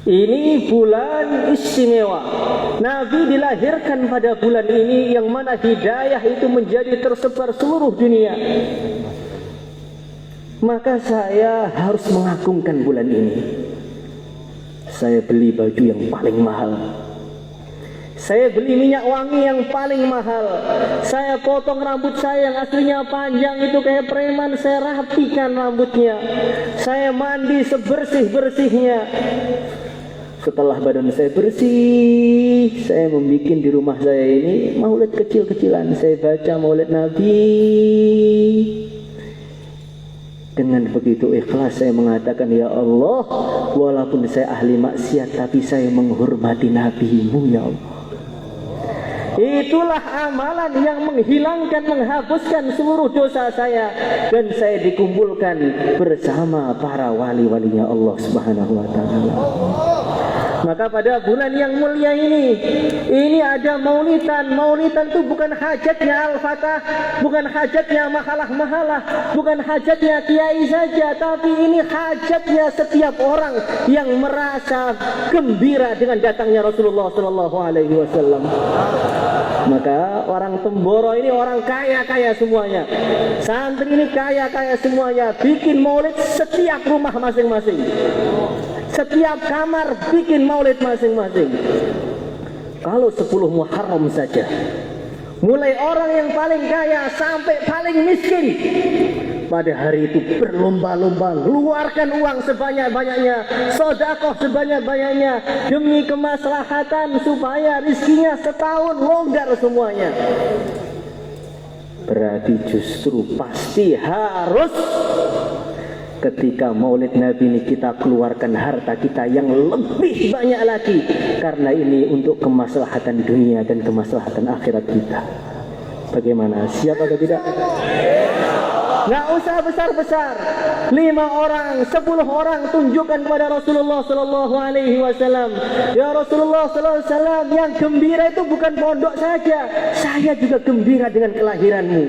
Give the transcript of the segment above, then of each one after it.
Ini bulan istimewa. Nabi dilahirkan pada bulan ini, yang mana hidayah itu menjadi tersebar seluruh dunia. Maka saya harus mengagungkan bulan ini. Saya beli baju yang paling mahal, saya beli minyak wangi yang paling mahal, saya potong rambut saya yang aslinya panjang itu kayak preman, saya rapikan rambutnya, saya mandi sebersih-bersihnya. Setelah badan saya bersih, saya membuat di rumah saya ini maulid kecil-kecilan. Saya baca maulid Nabi. Dengan begitu ikhlas saya mengatakan, ya Allah, walaupun saya ahli maksiat, tapi saya menghormati Nabi-Mu ya Allah. Itulah amalan yang menghilangkan, menghapuskan seluruh dosa saya, dan saya dikumpulkan bersama para wali-walinya Allah Subhanahu wa ta'ala. Maka pada bulan yang mulia ini ada maulidan. Maulidan itu bukan hajatnya Al-Fatah, bukan hajatnya mahalah-mahalah, bukan hajatnya kiai saja, tapi ini hajatnya setiap orang yang merasa gembira dengan datangnya Rasulullah Sallallahu Alaihi Wasallam. Maka orang Temboro ini orang kaya-kaya semuanya, santri ini kaya-kaya semuanya, bikin maulid setiap rumah masing-masing, setiap kamar bikin maulid masing-masing. Kalau 10 Muharram saja, mulai orang yang paling kaya sampai paling miskin, pada hari itu berlomba-lomba keluarkan uang sebanyak-banyaknya, sedekah sebanyak-banyaknya, demi kemaslahatan supaya rizkinya setahun longgar semuanya. Berarti justru pasti harus ketika maulid Nabi ini kita keluarkan harta kita yang lebih banyak lagi, karena ini untuk kemaslahatan dunia dan kemaslahatan akhirat kita. Bagaimana? Siap atau tidak? Nggak usah besar-besar, 5 orang, 10 orang tunjukkan kepada Rasulullah Sallallahu Alaihi Wasallam. Ya Rasulullah Sallallahu Alaihi Wasallam, yang gembira itu bukan pondok saja, saya juga gembira dengan kelahiranmu.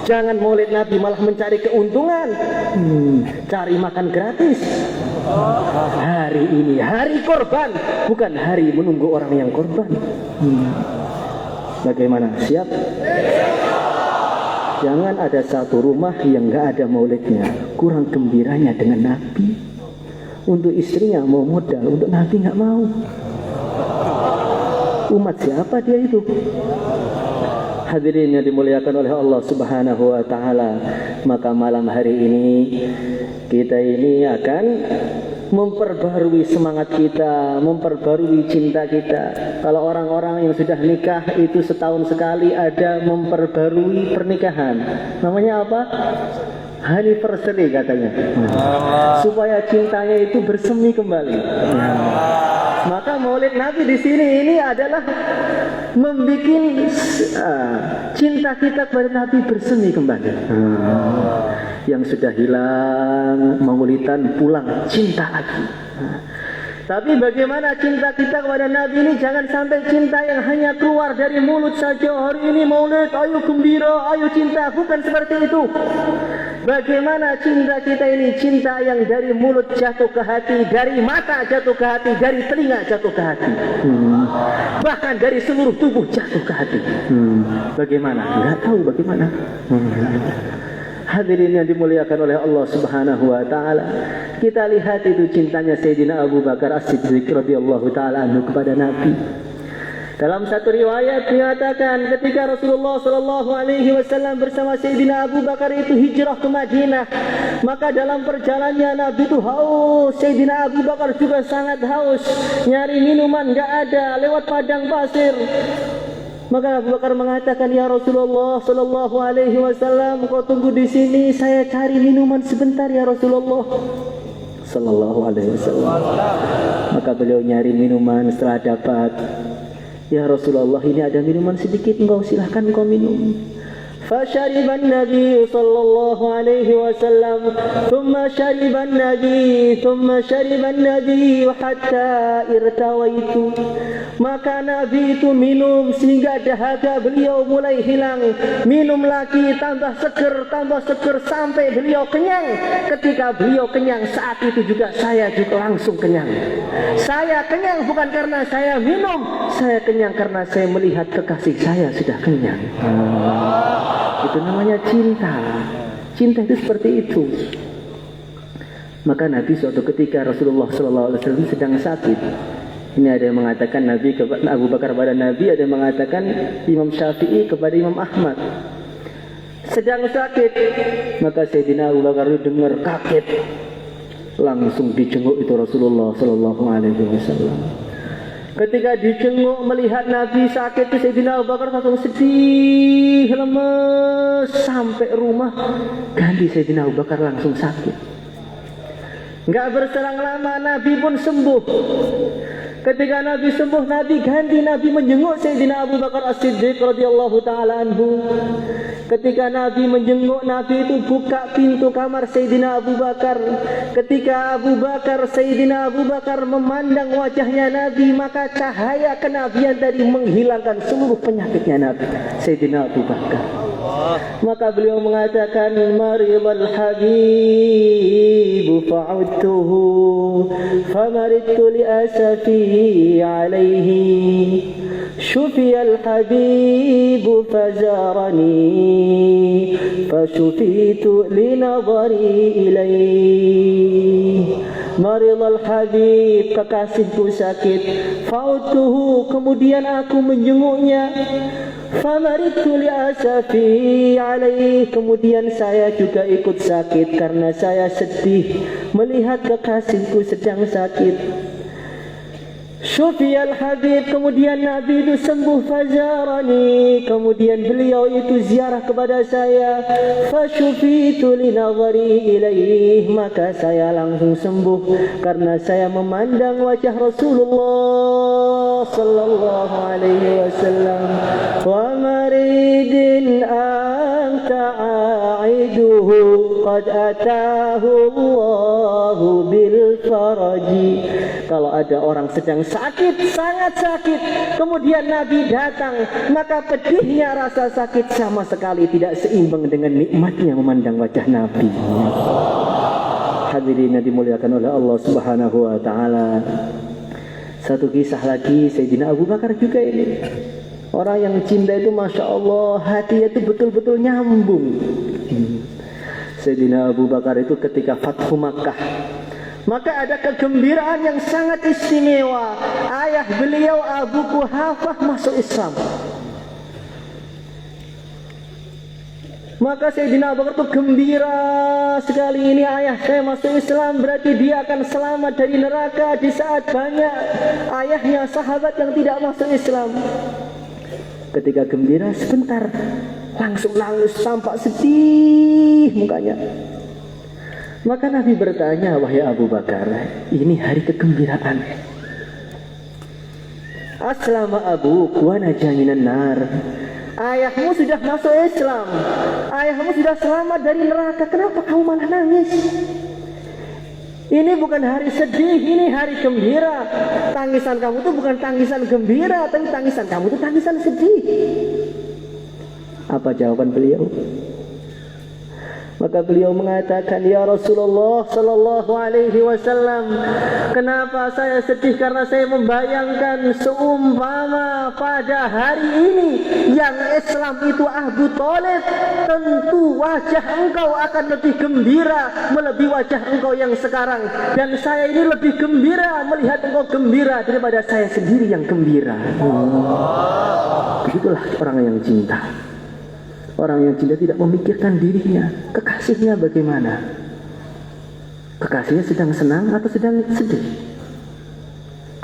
Jangan maulid Nabi malah mencari keuntungan, cari makan gratis. Hari ini hari korban, bukan hari menunggu orang yang korban. Bagaimana? Siap? Jangan ada satu rumah yang nggak ada maulidnya, kurang gembiranya dengan Nabi. Untuk istrinya mau modal, untuk Nabi nggak mau. Umat siapa dia itu? Hadirin yang dimuliakan oleh Allah Subhanahu wa ta'ala, maka malam hari ini kita ini akan memperbarui semangat kita, memperbarui cinta kita. Kalau orang-orang yang sudah nikah itu setahun sekali ada memperbarui pernikahan. Namanya apa? Anniversary katanya. Supaya cintanya itu bersemi kembali. Maka maulid Nabi di sini ini adalah membuat cinta kita kepada Nabi bersemi kembali. Yang sudah hilang maulidan pulang cinta lagi. Tapi bagaimana cinta kita kepada Nabi ini? Jangan sampai cinta yang hanya keluar dari mulut saja. Hari ini maulid, ayo gembira, ayo cinta. Bukan seperti itu. Bagaimana cinta kita ini? Cinta yang dari mulut jatuh ke hati, dari mata jatuh ke hati, dari telinga jatuh ke hati, bahkan dari seluruh tubuh jatuh ke hati. Bagaimana? Nggak tahu bagaimana. Hadirin yang dimuliakan oleh Allah Subhanahu wa ta'ala, kita lihat itu cintanya Sayyidina Abu Bakar As-Siddiq radhiyallahu ta'ala anhu kepada Nabi. Dalam satu riwayat dinyatakan ketika Rasulullah Sallallahu Alaihi Wasallam bersama Sayyidina Abu Bakar itu hijrah ke Madinah, maka dalam perjalanannya Nabi itu haus. Sayyidina Abu Bakar juga sangat haus, nyari minuman nggak ada, lewat padang pasir. Maka Abu Bakar mengatakan, ya Rasulullah Sallallahu Alaihi Wasallam, kau tunggu di sini, saya cari minuman sebentar ya Rasulullah Sallallahu Alaihi Wasallam. Maka beliau nyari minuman, setelah dapat, ya Rasulullah ini ada minuman sedikit, engkau silahkan engkau minum. فشرب النبي صلى الله عليه وسلم ثم شرب النبي حتى ارتويت. Maka Nabi itu minum sehingga dahaga beliau mulai hilang. Minum lagi tambah seger sampai beliau kenyang. Ketika beliau kenyang, saat itu juga saya juga langsung kenyang. Saya kenyang bukan karena saya minum, saya kenyang karena saya melihat kekasih saya sudah kenyang. Itu namanya cinta. Cinta itu seperti itu. Maka Nabi suatu ketika Rasulullah SAW sedang sakit. Ini ada yang mengatakan Nabi kepada Abu Bakar kepada Nabi, ada yang mengatakan Imam Syafi'i kepada Imam Ahmad. Sedang sakit, maka Sayyidina Abu Bakar itu dengar kaget, langsung dijenguk itu Rasulullah Sallallahu Alaihi Wasallam. Ketika dijenguk melihat Nabi sakit itu Sayyidina Abu Bakar langsung sedih, lemes sampai rumah. Ganti Sayyidina Abu Bakar langsung sakit. Enggak berselang lama Nabi pun sembuh. Ketika Nabi sembuh, Nabi ganti, Nabi menjenguk Sayyidina Abu Bakar As-Siddiq radhiyallahu taala anhu. Ketika Nabi menjenguk, Nabi itu buka pintu kamar Sayyidina Abu Bakar. Ketika Sayyidina Abu Bakar memandang wajahnya Nabi, maka cahaya kenabian tadi menghilangkan seluruh penyakitnya Nabi Sayyidina Abu Bakar. Maka beliau mengatakan, maridal habib fa'udtuhu famaridtu li asafi alaihi syufiyal habib fazarani fashufitu li nadhari ilaihi. Maridal habib, kekasihku sakit, fa'udtuhu, kemudian aku menjenguknya. Famaritu li asafi alaih, kemudian saya juga ikut sakit karena saya sedih melihat kekasihku sedang sakit. Syufiyal habib, kemudian Nabi itu sembuh, fazarani, kemudian beliau itu ziarah kepada saya, fasyufitu li nadhari ilaih, maka saya langsung sembuh karena saya memandang wajah Rasulullah sallallahu alaihi wasallam. Wa maridin anta aiduhu qad atahu Allahu bil faraji. Kalau ada orang sedang sakit, sangat sakit, kemudian Nabi datang, maka pedihnya rasa sakit sama sekali tidak seimbang dengan nikmatnya memandang wajah Nabi. Hadirin yang dimuliakan oleh Allah Subhanahu wa taala. Satu kisah lagi Sayyidina Abu Bakar juga ini. Orang yang cinta itu Masya Allah, hatinya itu betul-betul nyambung. Sayyidina Abu Bakar itu ketika Fathu Makkah, maka ada kegembiraan yang sangat istimewa. Ayah beliau Abu Quhafah masuk Islam. Maka Sayyidina Abu Bakar itu gembira sekali, ini ayah saya masuk Islam, berarti dia akan selamat dari neraka. Di saat banyak ayahnya sahabat yang tidak masuk Islam. Ketika gembira sebentar langsung nangis, tampak sedih mukanya. Maka Nabi bertanya, wahai Abu Bakar, ini hari kegembiraan. Aslama abuk wa naja minan nar. Ayahmu sudah masuk Islam, ayahmu sudah selamat dari neraka, kenapa kamu malah nangis? Ini bukan hari sedih, ini hari gembira. Tangisan kamu itu bukan tangisan gembira, tapi tangisan kamu itu tangisan sedih. Apa jawaban beliau? Maka beliau mengatakan, ya Rasulullah sallallahu alaihi wasallam, kenapa saya sedih? Karena saya membayangkan seumpama pada hari ini yang Islam itu Abu Thalib, tentu wajah engkau akan lebih gembira melebihi wajah engkau yang sekarang, dan saya ini lebih gembira melihat engkau gembira daripada saya sendiri yang gembira. Begitulah orang yang cinta. Orang yang cinta tidak memikirkan dirinya, kekasihnya bagaimana. Kekasihnya sedang senang atau sedang sedih.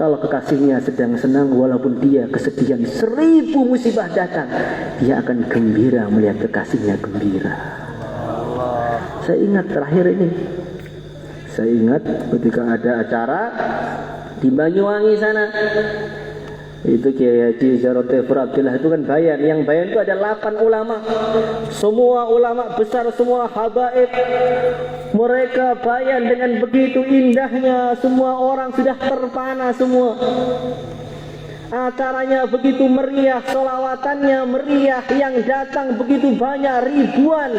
Kalau kekasihnya sedang senang, walaupun dia kesedihan 1000 musibah datang, dia akan gembira melihat kekasihnya gembira. Saya ingat terakhir ini, saya ingat ketika ada acara di Banyuwangi sana, Itu Kiai Haji Zarotifur Abdillah itu kan bayan. Yang bayan itu ada 8 ulama. Semua ulama besar, semua habaib. Mereka bayan dengan begitu indahnya. Semua orang sudah terpana semua. Acaranya begitu meriah, solawatannya meriah, yang datang begitu banyak, ribuan.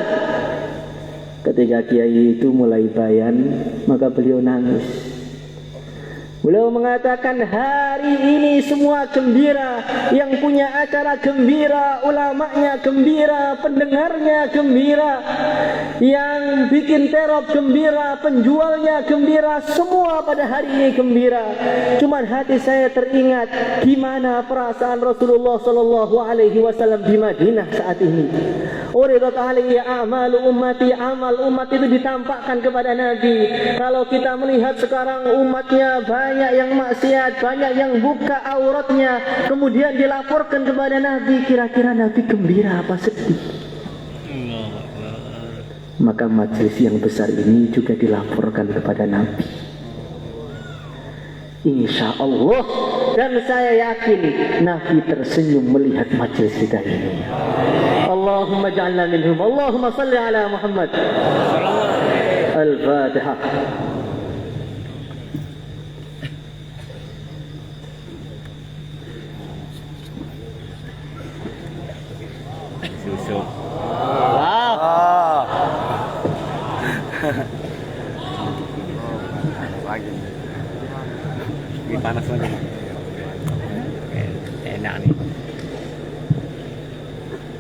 Ketika Kiai itu mulai bayan, maka beliau nangis. Beliau mengatakan, hari ini semua gembira, yang punya acara gembira, ulamanya gembira, pendengarnya gembira, yang bikin terop gembira, penjualnya gembira, semua pada hari ini gembira. Cuman hati saya teringat gimana perasaan Rasulullah sallallahu alaihi wasallam di Madinah saat ini. Uridat alaihi a'malu ummati, amal umat itu ditampakkan kepada Nabi. Kalau kita melihat sekarang umatnya banyak yang maksiat, banyak yang buka auratnya, kemudian dilaporkan kepada Nabi, kira-kira Nabi gembira apa sedih? Maka majelis yang besar ini juga dilaporkan kepada Nabi. Insya Allah, dan saya yakin Nabi tersenyum melihat majelis kita ini. Allahumma ja'alna minhum. Allahumma salli ala Muhammad. Al-Fatihah. Susu. Wow. Lagi. Ini panas lagi. Enak nih.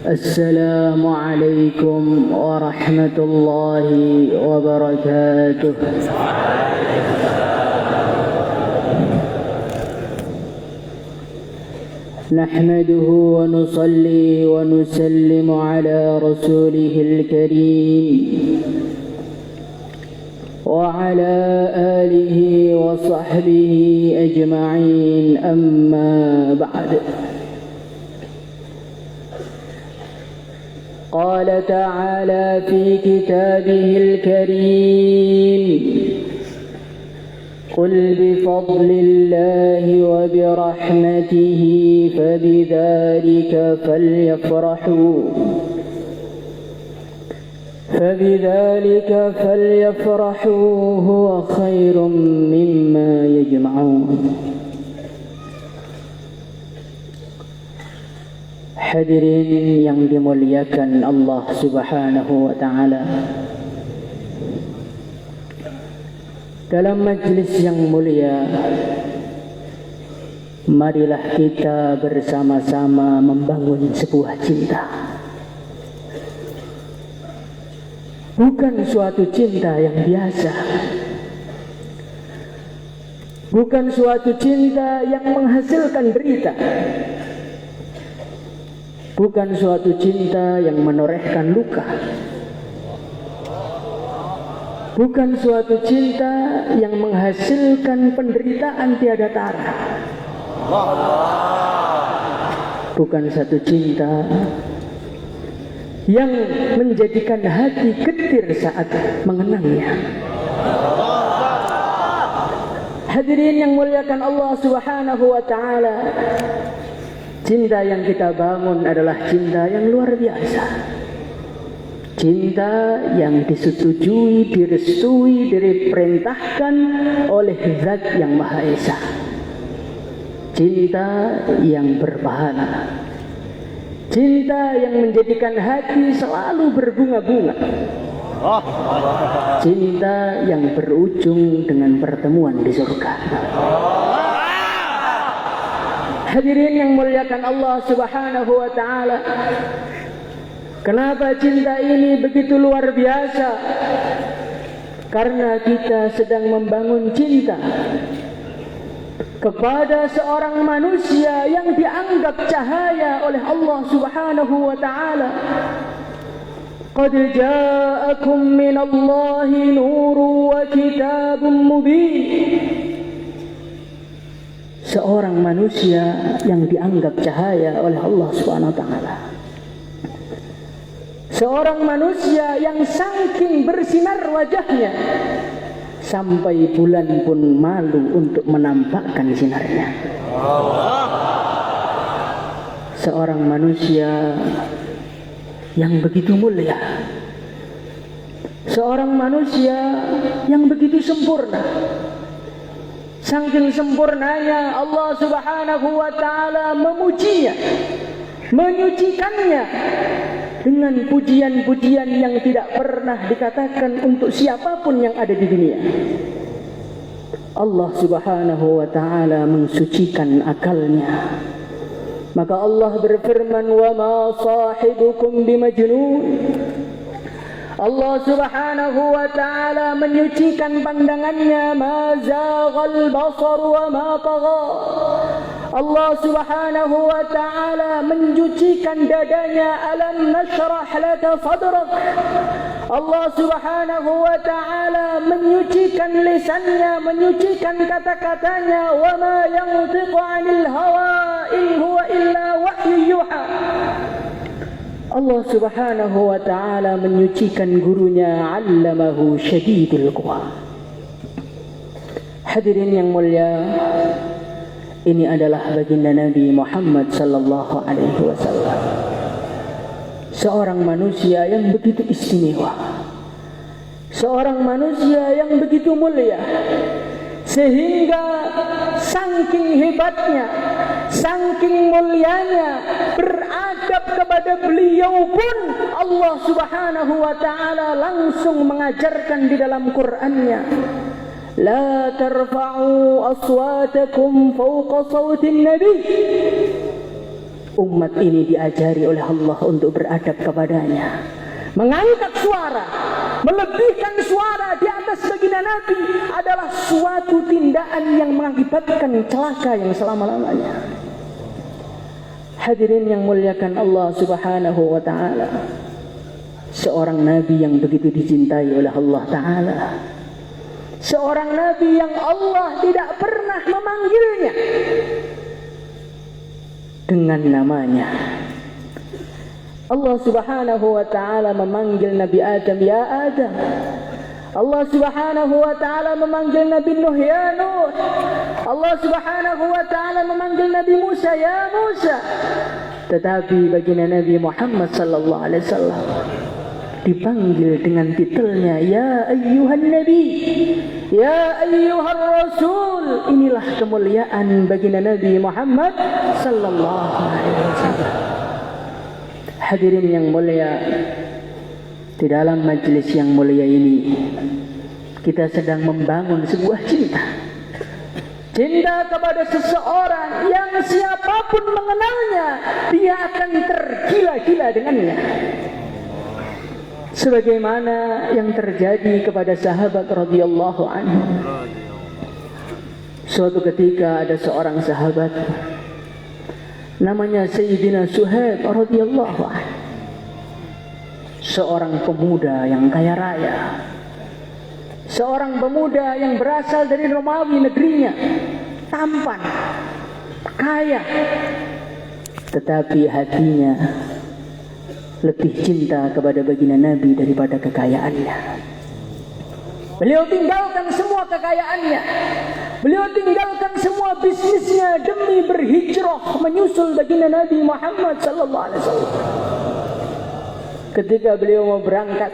Assalamualaikum warahmatullahi wabarakatuh. نحمده ونصلي ونسلم على رسوله الكريم وعلى آله وصحبه أجمعين أما بعد. قال تعالى في كتابه الكريم قل بفضل الله وبرحمته فبذلك فليفرحوا هو خير مما يجمعون. Hadirin yang dimuliakan Allah Subhanahu wa taala. Dalam majlis yang mulia, marilah kita bersama-sama membangun sebuah cinta. Bukan suatu cinta yang biasa. Bukan suatu cinta yang menghasilkan derita. Bukan suatu cinta yang menorehkan luka. Bukan suatu cinta yang menghasilkan penderitaan tiada tara. Bukan satu cinta yang menjadikan hati getir saat mengenangnya. Hadirin yang muliakan Allah Subhanahu wa taala, cinta yang kita bangun adalah cinta yang luar biasa. Cinta yang disetujui, direstui, diperintahkan oleh Zat yang Maha Esa. Cinta yang berpahala. Cinta yang menjadikan hati selalu berbunga-bunga. Cinta yang berujung dengan pertemuan di surga. Hadirin yang muliakan Allah Subhanahu wa taala, kenapa cinta ini begitu luar biasa? Karena kita sedang membangun cinta kepada seorang manusia yang dianggap cahaya oleh Allah Subhanahu wa taala. Qad ja'akum minallahi nurun wa kitabun mubin. Seorang manusia yang dianggap cahaya oleh Allah Subhanahu wa taala. Seorang manusia yang saking bersinar wajahnya sampai bulan pun malu untuk menampakkan sinarnya. seorang manusia yang begitu mulia, seorang manusia yang begitu sempurna. Saking sempurnanya Allah Subhanahu wa ta'ala memujinya, menyucikannya dengan pujian-pujian yang tidak pernah dikatakan untuk siapapun yang ada di dunia. Allah Subhanahu wa ta'ala mensucikan akalnya. Maka Allah berfirman, wa ma sahibukum bimajnun. Allah Subhanahu wa ta'ala menyucikan pandangannya, ma zaghal basar wa ma tagha. Allah Subhanahu wa ta'ala menyucikan dadanya, alam nashrah laka sadrak. Allah Subhanahu wa ta'ala menyucikan lisannya, menyucikan kata-katanya, wa ma yantiqu 'anil hawa in huwa illa wahyu yuha. Allah Subhanahu wa ta'ala menyucikan gurunya, 'allamahu syadidul quwa. Hadirin yang mulia, ini adalah baginda Nabi Muhammad sallallahu alaihi wasallam. Seorang manusia yang begitu istimewa, seorang manusia yang begitu mulia, sehingga saking hebatnya, saking mulianya, beradab kepada beliau pun Allah Subhanahu wa ta'ala langsung mengajarkan di dalam Qur'annya, la tarfa'u aswatakum fawqa sawtin nabi. Umat ini diajari oleh Allah untuk beradab kepadanya, mengangkat suara, melebihkan suara di atas baginda Nabi adalah suatu tindakan yang mengakibatkan celaka yang selama-lamanya. Hadirin yang muliakan Allah Subhanahu wa ta'ala, seorang Nabi yang begitu dicintai oleh Allah ta'ala, seorang Nabi yang Allah tidak pernah memanggilnya dengan namanya. Allah Subhanahu wa ta'ala memanggil Nabi Adam, ya Adam. Allah Subhanahu wa ta'ala memanggil Nabi Nuh, ya Nuh. Allah Subhanahu wa ta'ala memanggil Nabi Musa, ya Musa. Tetapi baginda Nabi Muhammad sallallahu alaihi wasallam dipanggil dengan titelnya, ya ayyuhan nabi, ya ayyuhar rasul. Inilah kemuliaan baginda Nabi Muhammad sallallahu alaihi wasallam. Hadirin yang mulia, di dalam majelis yang mulia ini kita sedang membangun sebuah cinta. Cinta kepada seseorang yang siapapun mengenalnya, dia akan tergila-gila dengannya. Sebagaimana yang terjadi kepada sahabat radhiyallahu anhu. Suatu ketika ada seorang sahabat namanya Sayyidina Suhaib radhiyallahu anhu. Seorang pemuda yang kaya raya, seorang pemuda yang berasal dari Romawi negerinya, tampan, kaya, tetapi hatinya lebih cinta kepada baginda Nabi daripada kekayaannya. Beliau tinggalkan semua kekayaannya, beliau tinggalkan semua bisnisnya demi berhijrah menyusul baginda Nabi Muhammad sallallahu alaihi wasallam. Ketika beliau mau berangkat,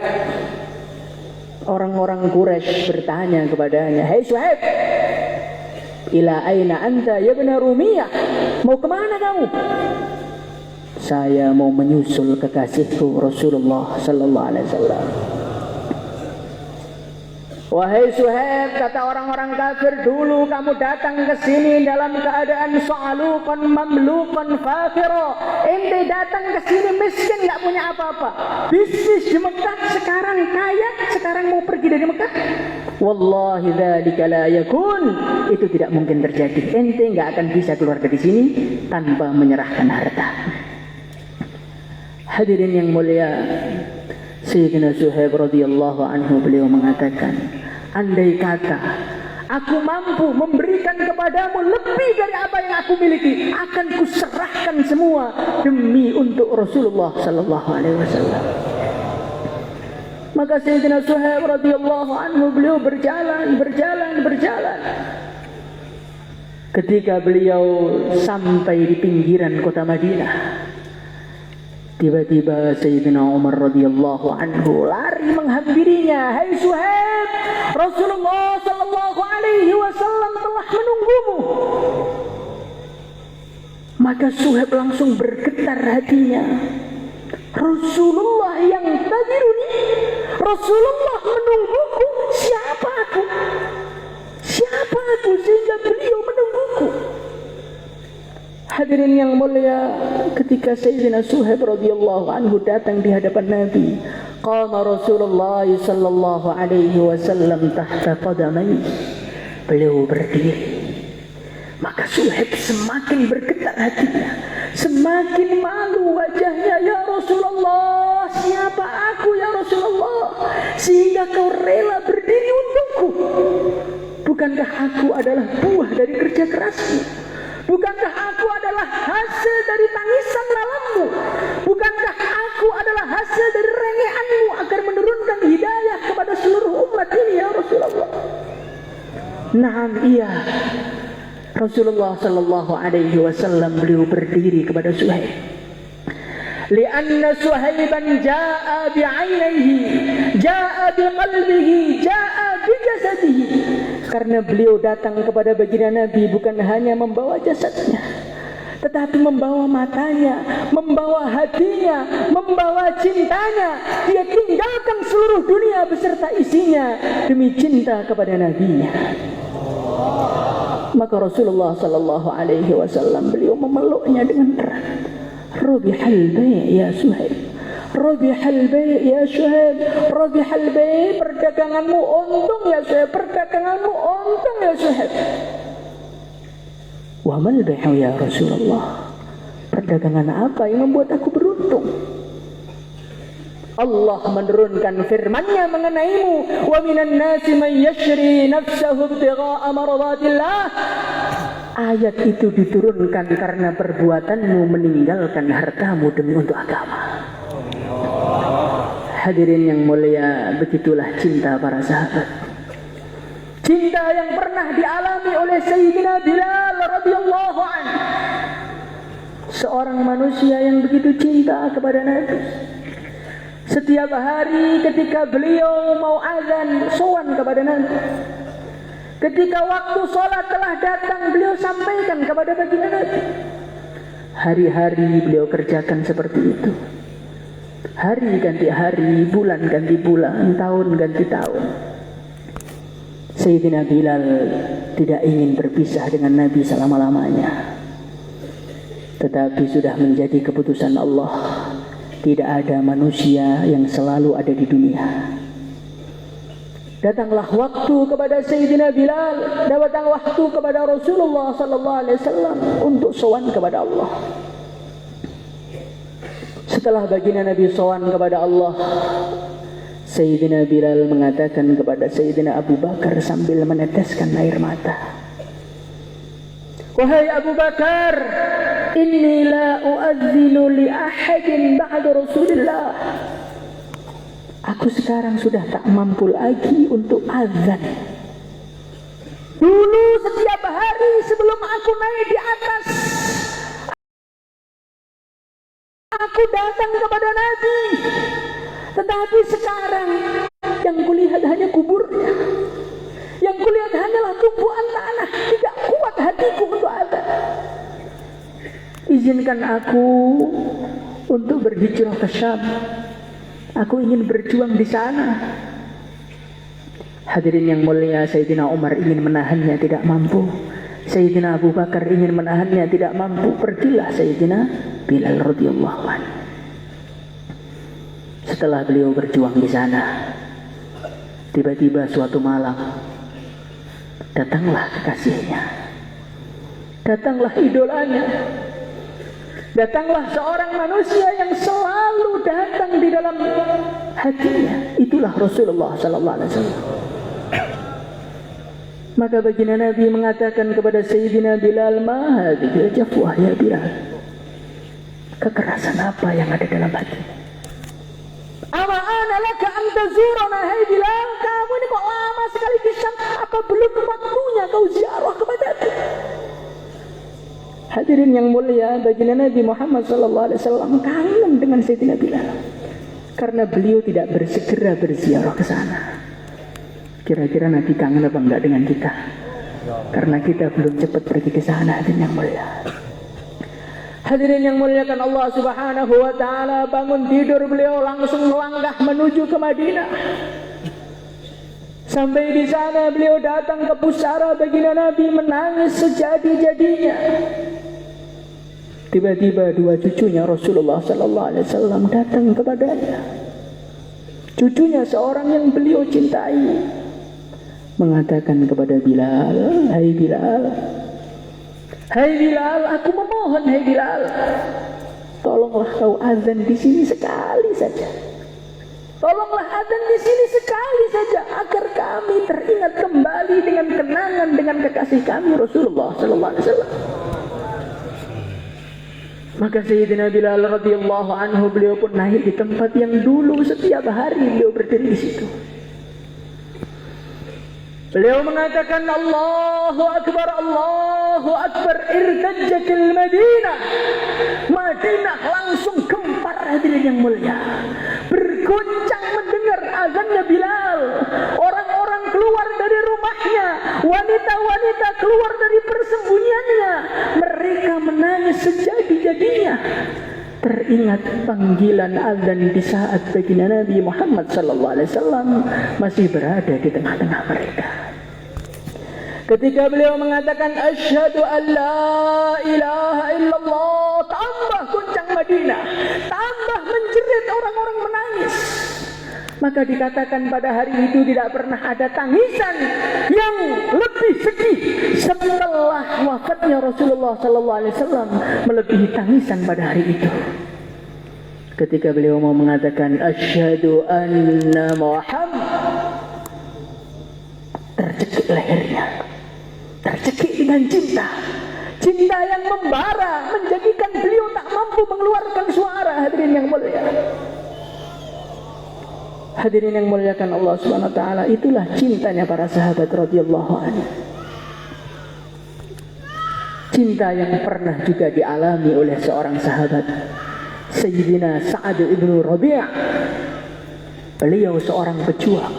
orang-orang Quraisy bertanya kepadanya, "Hai Suhaib, ila aina anta ya ibn Rumiyah? Mau kemana kamu?" "Saya mau menyusul kekasihku Rasulullah sallallahu alaihi wasallam." "Wahai Suhaib," kata orang-orang kafir, "dulu kamu datang ke sini dalam keadaan sa'alukan mamlukan fakira. Ente datang ke sini miskin, enggak punya apa-apa. Bisnis di Mekah, sekarang kaya, sekarang mau pergi dari Mekah. Wallahi dzalika la yakun." Itu tidak mungkin terjadi. Ente enggak akan bisa keluar dari sini tanpa menyerahkan harta. Hadirin yang mulia, Sayyidina Suhaib radhiyallahu anhu beliau mengatakan, andai kata aku mampu memberikan kepadamu lebih dari apa yang aku miliki, akan kuserahkan semua demi untuk Rasulullah sallallahu alaihi wasallam. Maka Sayyidina Suhaib radhiyallahu anhu beliau berjalan. Ketika beliau sampai di pinggiran kota Madinah, tiba-tiba Sayyidina Umar radhiyallahu anhu lari menghampirinya. Hai Suhaib, Rasulullah sallallahu alaihi wasallam telah menunggumu. Maka Suhaib langsung bergetar hatinya. Rasulullah yang tadiruni, Rasulullah menungguku. Siapa aku? Siapa aku sehingga beliau menungguku? Hadirin yang mulia, ketika Sayyidina Suhaib radhiyallahu anhu datang di hadapan Nabi, qama Rasulullah sallallahu alaihi wasallam tahta qadamai. Beliau berdiri. Maka Suhaib semakin bergetar hatinya, semakin malu wajahnya. Ya Rasulullah, siapa aku ya Rasulullah sehingga kau rela berdiri untukku? Bukankah aku adalah buah dari kerja kerasmu? Bukankah aku adalah hasil dari tangisan malammu? Bukankah aku adalah hasil dari rengeanmu agar menurunkan hidayah kepada seluruh umat ini ya Rasulullah? Naam, iya. Rasulullah sallallahu alaihi wasallam beliau berdiri kepada Suhaib. Lianna Suhaiban jaa bi'ainaihi, jaa biqalbihi, jaa bijasadihi. Karena beliau datang kepada baginda Nabi bukan hanya membawa jasadnya, tetapi membawa matanya, membawa hatinya, membawa cintanya. Dia tinggalkan seluruh dunia beserta isinya demi cinta kepada nabinya. Maka Rasulullah sallallahu alaihi wasallam beliau memeluknya dengan erat. Rabihal bai' ya Suhaib, Rabihal bai' ya Suhaib, Rabihal bai', perdaganganmu untung ya Suhaib, perdaganganmu untung ya Suhaib. Wa mal bai'u ya Rasulullah, perdagangan apa yang membuat aku beruntung? Allah menurunkan firman-Nya mengenaimu, wa minan nasi man yashri nafsahu ibtigha'a maradatillah. Ayat itu diturunkan karena perbuatanmu meninggalkan hartamu demi untuk agama. Hadirin yang mulia, begitulah cinta para sahabat. Cinta yang pernah dialami oleh Sayyidina Bilal radhiyallahu anhu. Seorang manusia yang begitu cinta kepada Nabi. Setiap hari ketika beliau mau azan, sowan kepada Nabi. Ketika waktu sholat telah datang, beliau sampaikan kepada baginda Nabi. Hari-hari beliau kerjakan seperti itu. Hari ganti hari, bulan ganti bulan, tahun ganti tahun. Sayyidina Bilal tidak ingin berpisah dengan Nabi selama-lamanya. Tetapi sudah menjadi keputusan Allah. Tidak ada manusia yang selalu ada di dunia. Datanglah waktu kepada Sayyidina Bilal, datang waktu kepada Rasulullah sallallahu alaihi wasallam untuk sowan kepada Allah. Setelah baginda Nabi sowan kepada Allah, Sayyidina Bilal mengatakan kepada Sayyidina Abu Bakar sambil meneteskan air mata, wahai Abu Bakar, inni la uadzinu li ahadin ba'da Rasulillah. Aku sekarang sudah tak mampu lagi untuk azan. Dulu setiap hari sebelum aku naik di atas, aku datang kepada Nabi. Tetapi sekarang yang kulihat hanya kuburnya, yang kulihat hanyalah tumpuan tanah. Tidak kuat hatiku untuk azan. Izinkan aku untuk berhijrah ke Syam. Aku ingin berjuang di sana. Hadirin yang mulia, Sayyidina Umar ingin menahannya, tidak mampu. Sayyidina Abu Bakar ingin menahannya, tidak mampu. Pergilah Sayyidina Bilal radhiyallahu anhu. Setelah beliau berjuang di sana, tiba-tiba suatu malam datanglah kekasihnya, datanglah idolanya, datanglah seorang manusia yang selalu datang di dalam hatinya. Itulah Rasulullah sallallahu alaihi wasallam. Maka baginda Nabi mengatakan kepada Sayyidina Bilal, "Ma hadhihi jafwah ya Bilal?" Kekerasan apa yang ada dalam hati? "Ama ana laka an tazurana hai Bilal?" Kamu ini kok lama sekali di Syam, apa belum waktunya kau ziarah kepada aku? Hadirin yang mulia, baginda Nabi Muhammad SAW kangen dengan Sayyidina Bilal karena beliau tidak bersegera berziarah ke sana. Kira-kira Nabi kangen apa enggak dengan kita? Karena kita belum cepat pergi ke sana, hadirin yang mulia. Hadirin yang muliakan Allah Subhanahu wa taala, bangun tidur beliau langsung melangkah menuju ke Madinah. Sampai di sana beliau datang ke pusara baginda Nabi menangis sejadi-jadinya. Tiba-tiba dua cucunya Rasulullah sallallahu alaihi wasallam datang kepadanya. Cucunya seorang yang beliau cintai, mengatakan kepada Bilal, "Hai Bilal, hai Bilal, aku memohon, hai Bilal, tolonglah kau azan di sini sekali saja. Tolonglah azan di sini sekali saja agar kami teringat kembali dengan kenangan dengan kekasih kami Rasulullah sallallahu alaihi wasallam." Maka Sayyidina Bilal radhiyallahu anhu beliau pun naik di tempat yang dulu setiap hari beliau berdiri di situ. Beliau mengatakan, Allahu Akbar, irtajjatil Madinah. Madinah langsung gempar, hadirin yang mulia. Bergoncang mendengar azannya Bilal. Orang-orang keluar dari rumahnya, wanita-wanita keluar dari persembunyiannya. Mereka menangis sejadi-jadinya. Teringat panggilan azan di saat baginda Nabi Muhammad SAW masih berada di tengah-tengah mereka. Ketika beliau mengatakan asyhadu an la ilaha illallah, tambah goncang Madinah, tambah menjerit orang-orang menangis. Maka dikatakan pada hari itu tidak pernah ada tangisan yang lebih sedih setelah wafatnya Rasulullah SAW melebihi tangisan pada hari itu. Ketika beliau mau mengatakan asyhadu anna Muhammad, tercekik lehernya, tercekik dengan cinta. Cinta yang membara menjadikan beliau tak mampu mengeluarkan suara, hadirin yang mulia. Hadirin yang muliakan Allah Subhanahu wa taala, itulah cintanya para sahabat radhiyallahu anhu. Cinta yang pernah juga dialami oleh seorang sahabat, Sayyidina Sa'ad ibn Rabi'. Beliau seorang pejuang.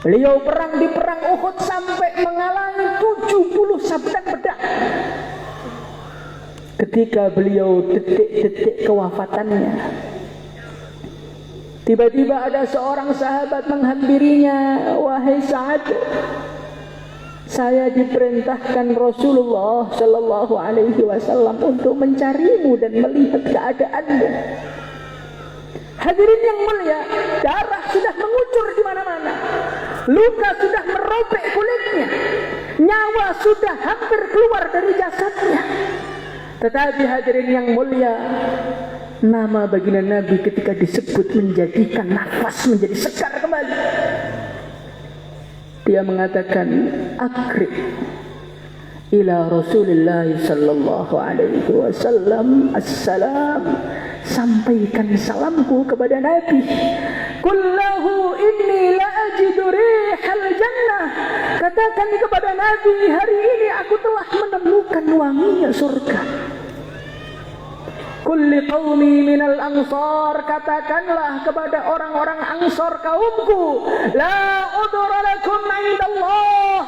Beliau perang di perang Uhud sampai mengalami 70 sabetan pedang. Ketika beliau detik-detik kewafatannya, tiba-tiba ada seorang sahabat menghampirinya, wahai Sa'ad, saya diperintahkan Rasulullah Sallallahu Alaihi Wasallam untuk mencarimu dan melihat keadaanmu. Hadirin yang mulia, darah sudah mengucur di mana-mana, luka sudah merobek kulitnya, nyawa sudah hampir keluar dari jasadnya. Tetapi hadirin yang mulia, nama baginda Nabi ketika disebut menjadikan nafas menjadi segar kembali. Dia mengatakan, akrib ila Rasulullah sallallahu alaihi wasallam assalam, sampaikan salamku kepada Nabi. Kullahu inni la ajidu rihal jannah, katakan kepada Nabi, hari ini aku telah menemukan wanginya surga. Kulli qaumi minal ansar, katakanlah kepada orang-orang ansar kaumku, la udra lakum indallah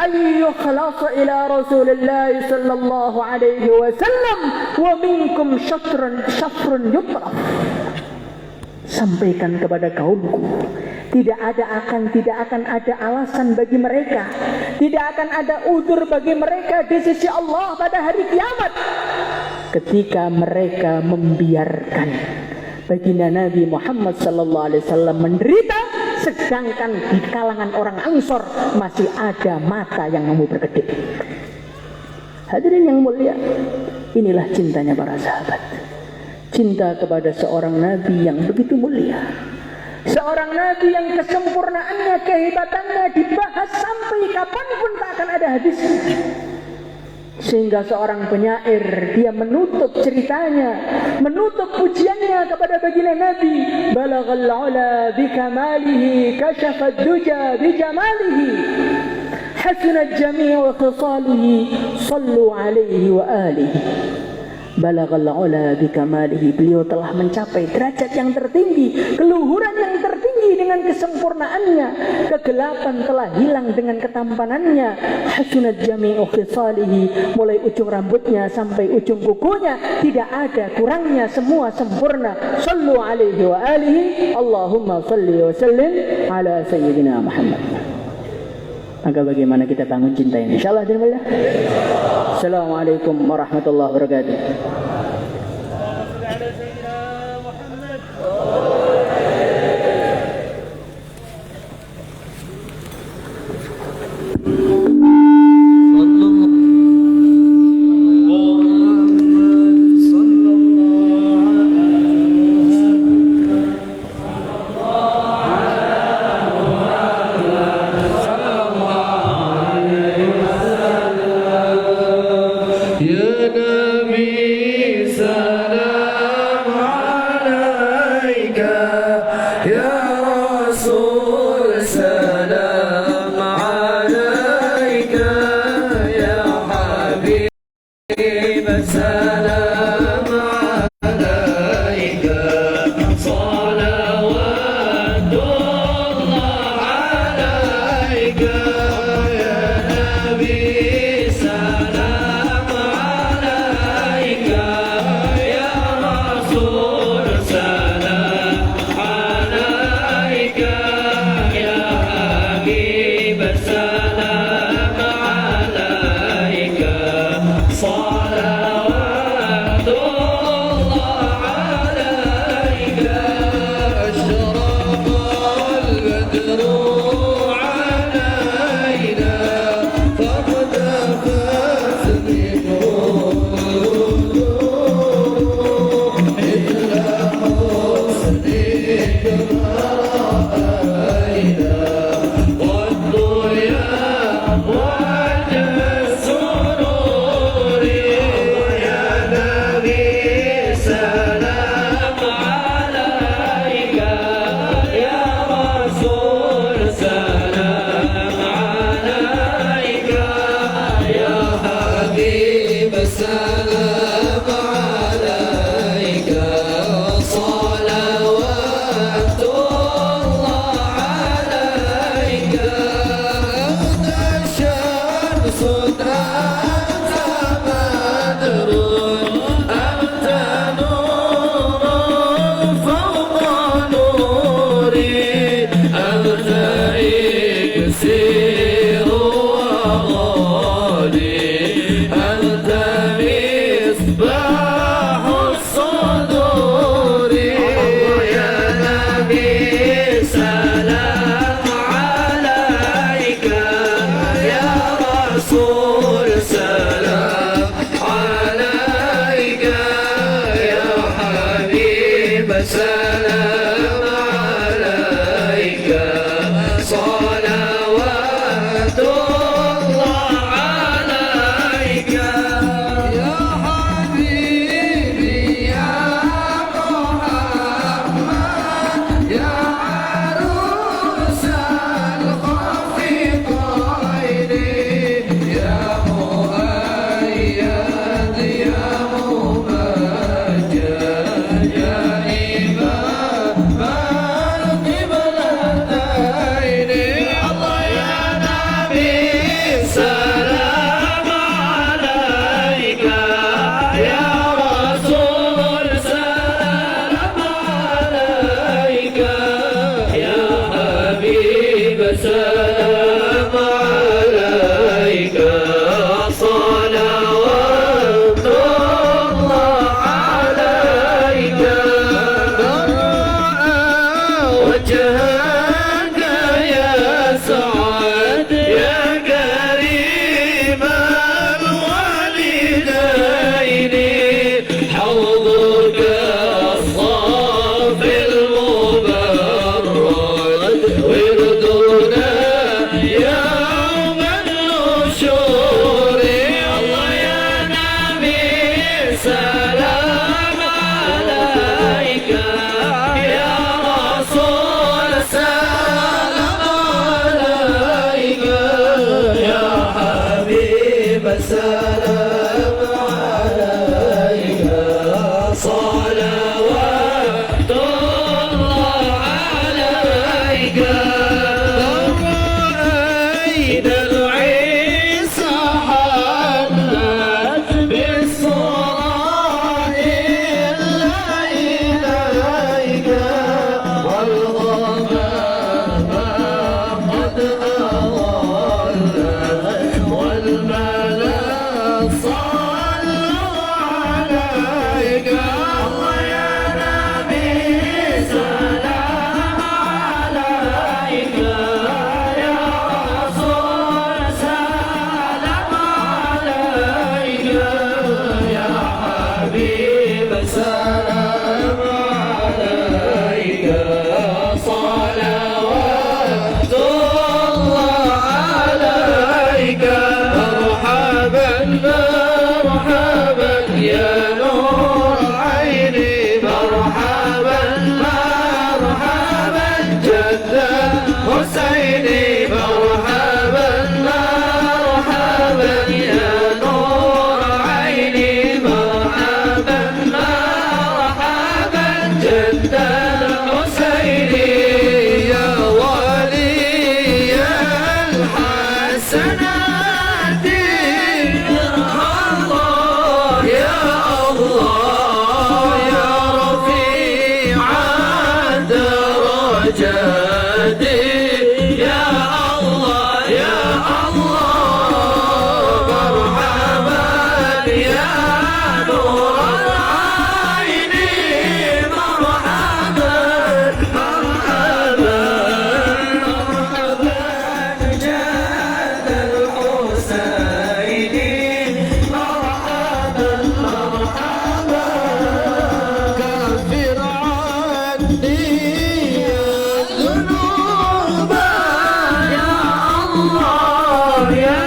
ayyukhlasa ila Rasulillah sallallahu alaihi wasallam wa minkum syafrun yutraf. Sampaikan kepada kaumku, tidak akan ada alasan bagi mereka, tidak akan ada udzur bagi mereka di sisi Allah pada hari kiamat ketika mereka membiarkan baginda Nabi Muhammad sallallahu alaihi wasallam menderita, sedangkan di kalangan orang Ansor masih ada mata yang mau berkedip. Hadirin yang mulia, inilah cintanya para sahabat. Cinta kepada seorang Nabi yang begitu mulia, seorang Nabi yang kesempurnaannya, kehebatannya dibahas sampai kapanpun tak akan ada habisnya. Sehingga seorang penyair, dia menutup ceritanya, menutup pujiannya kepada baginda Nabi, balaghal ula bikamalihi, kashafad duja bijamalihi, hasunat jami'u khisalihi sallu alaihi wa alihi. Balaghal ula bikamalihi, beliau telah mencapai derajat yang tertinggi, keluhuran yang tertinggi dengan kesempurnaannya, kegelapan telah hilang dengan ketampanannya. Hasunat jami'u khisalihi, mulai ujung rambutnya sampai ujung kukunya tidak ada kurangnya, semua sempurna. Sallu alaihi wa alihi, Allahumma salli wa sallim ala sayyidina Muhammad. Maka bagaimana kita bangun cinta ini? Insyaallah dirahmati. Assalamualaikum warahmatullahi wabarakatuh. Ya حبيب السلام عليك صلوات الله عليك رأيت العيسى حلت بالصراع إليك والغمام قد أظلت والملا صلوا عليك الله يا نبي سلام عليك يا رسول سلام عليك يا حبيب سلام عليك صلوات الله عليك مرحبا مرحبا يا نور عيني مرحبا مرحبا جد حسيني مرحبا مرحبا يا نور عيني مرحبا مرحبا جد الحسيني يا ولي الحسنات يا الله يا الله يا رفيع الدرجات يا الله يا الله مرحبا يا نور العين مرحبا مرحبا مرحبا جاد الحسين مرحبا مرحبا كفر عني الذنوب يا الله يا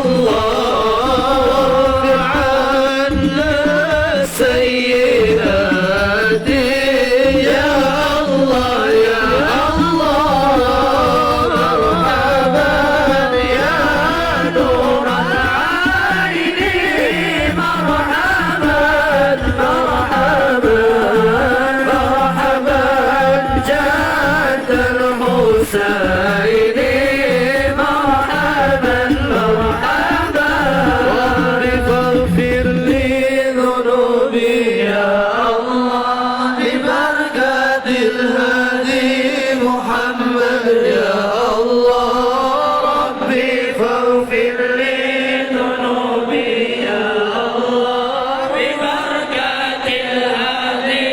الله عنا السيئات يا الله يا الله مرحبا يا نور العين مرحبا مرحبا مرحبا جاد الحسين مرحبا مرحبا رب فاغفر لي ذنوبي يا الله ببركة الهادي محمد يا الله ربي فاغفر لي ذنوبي يا الله ببركة الهادي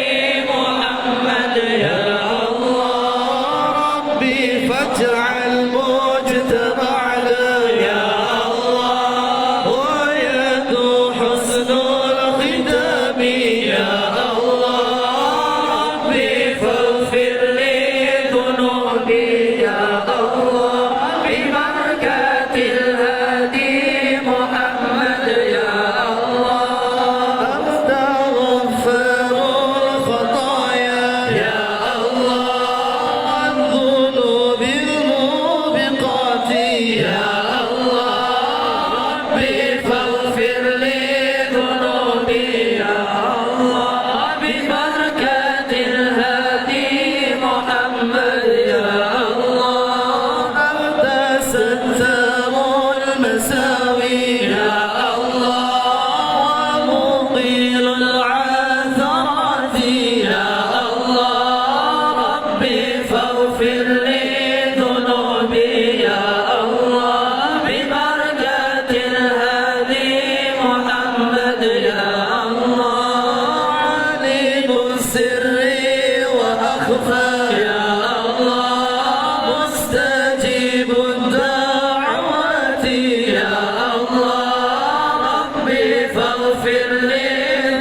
محمد يا الله ربي فاجعل مجتمعنا يا الله ويده حسن الختام يا الله ربي فاغفر لي ذنوبي يا الله ببركة الهادي محمد يا الله أنت غفار الخطايا يا الله الذنوب الموبقات يا الله ربي فاغفر لي ذنوبي يا الله ببركة الهادي محمد يا الله أنت ستار المساوي يا الله ومقيل العثرات يا الله ربي فاغفر لي ذنوبي يا الله ببركة الهادي محمد يا الله عليم السر وأخفى يا الله مستجيب الدعوات يا الله ربي فاغفر لي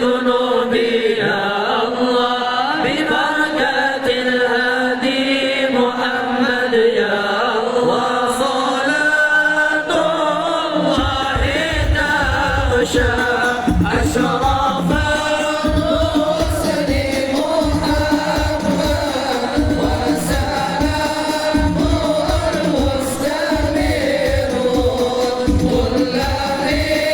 ذنوبي يا الله ببركة الهادي محمد يا الله صلاة الله تغشى أشرف المرسلين محمد وسلام المستمر كل حين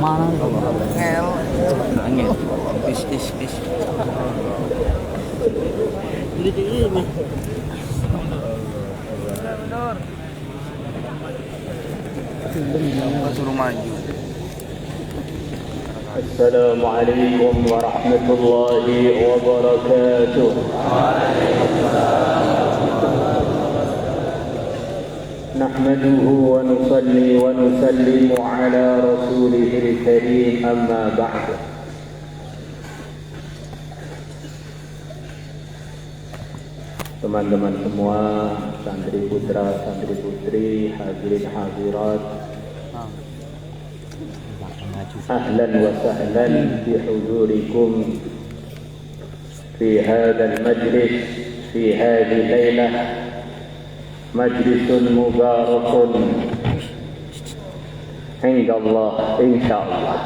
Mana? Angin. Tis. Suruh maju. Assalamualaikum warahmatullahi wabarakatuh. نحمده ونصلي ونسلم على رسوله الكريم أما بعد. Teman-teman semua, santri putra, santri putri, hadirin hadirat, ahlan wa sahlan bi hudurikum fi hadzal majlis fi hadhihi lailah, majlisun mubarakun indallah insyaallah.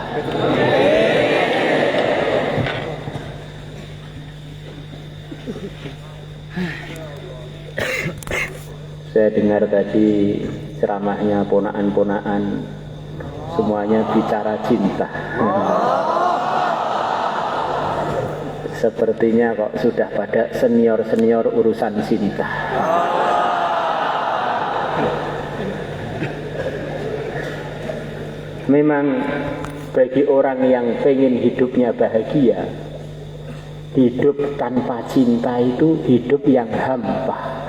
Saya dengar tadi ceramahnya ponaan-ponaan, semuanya bicara cinta. Sepertinya kok sudah pada senior-senior urusan cinta. Memang bagi orang yang pengen hidupnya bahagia, hidup tanpa cinta itu hidup yang hampa.